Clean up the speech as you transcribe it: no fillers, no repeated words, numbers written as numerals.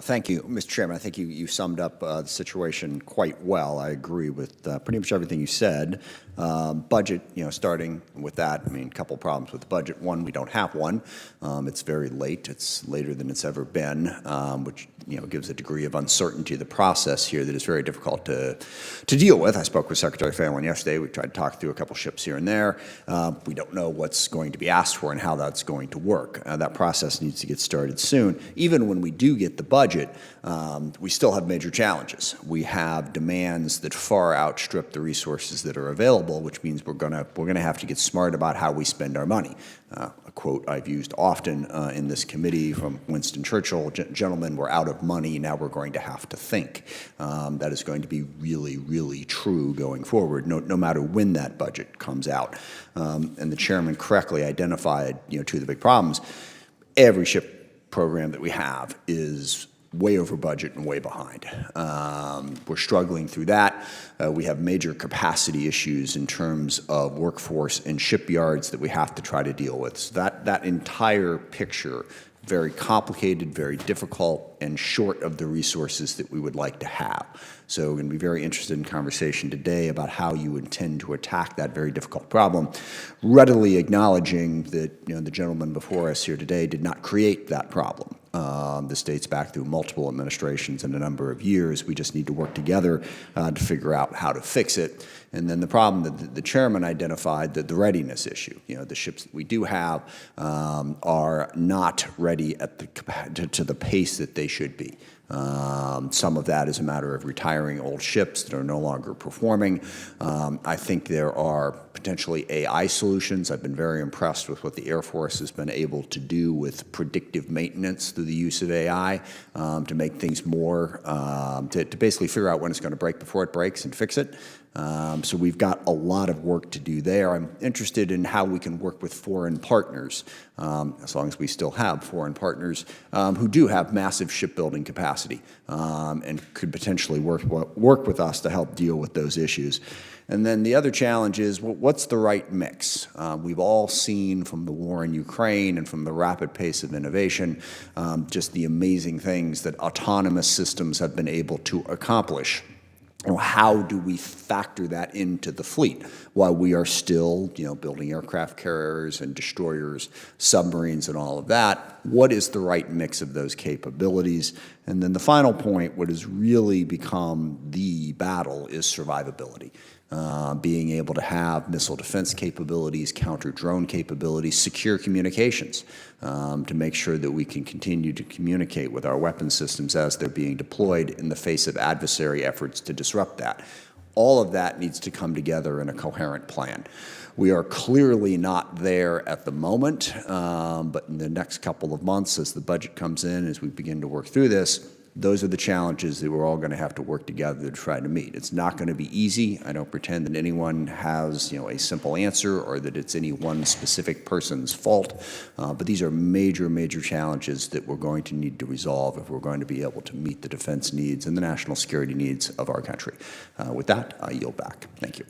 Thank you, Mr. Chairman. I think you summed up the situation quite well. I agree with pretty much everything you said. Budget, starting with that, I mean, a couple problems with the budget. One, we don't have one. It's very late. It's later than it's ever been, which gives a degree of uncertainty to the process here that is very difficult to deal with. I spoke with Secretary Phelan yesterday. We tried to talk through a couple ships here and there. We don't know what's going to be asked for and how that's going to work. That process needs to get started soon. Even when we do get the budget, we still have major challenges. We have demands that far outstrip the resources that are available, which means we're gonna have to get smart about how we spend our money. A quote I've used often in this committee from Winston Churchill: "Gentlemen, we're out of money, now we're going to have to think." That is going to be really, really true going forward, no matter when that budget comes out. And the chairman correctly identified, two of the big problems. Every ship program that we have is way over budget and way behind. We're struggling through that. We have major capacity issues in terms of workforce and shipyards that we have to try to deal with. So that entire picture, very complicated, very difficult, and short of the resources that we would like to have. So we're going to be very interested in conversation today about how you intend to attack that very difficult problem, readily acknowledging that the gentleman before us here today did not create that problem. This dates back through multiple administrations and a number of years. We just need to work together to figure out how to fix it. And then the problem that the chairman identified, the readiness issue. The ships that we do have are not ready at to the pace that they should be. Some of that is a matter of retiring old ships that are no longer performing. I think there are potentially AI solutions. I've been very impressed with what the Air Force has been able to do with predictive maintenance through the use of AI to make things more, to basically figure out when it's going to break before it breaks and fix it. So we've got a lot of work to do there. I'm interested in how we can work with foreign partners, as long as we still have foreign partners who do have massive shipbuilding capacity and could potentially work with us to help deal with those issues. And then the other challenge is, what's the right mix? We've all seen from the war in Ukraine and from the rapid pace of innovation just the amazing things that autonomous systems have been able to accomplish. How do we factor that into the fleet while we are still, building aircraft carriers and destroyers, submarines, and all of that? What is the right mix of those capabilities? And then the final point, what has really become the battle, is survivability. Being able to have missile defense capabilities, counter-drone capabilities, secure communications to make sure that we can continue to communicate with our weapon systems as they're being deployed in the face of adversary efforts to disrupt that. All of that needs to come together in a coherent plan. We are clearly not there at the moment, but in the next couple of months, as the budget comes in, as we begin to work through this, those are the challenges that we're all going to have to work together to try to meet. It's not going to be easy. I don't pretend that anyone has, a simple answer or that it's any one specific person's fault. But these are major, major challenges that we're going to need to resolve if we're going to be able to meet the defense needs and the national security needs of our country. With that, I yield back. Thank you.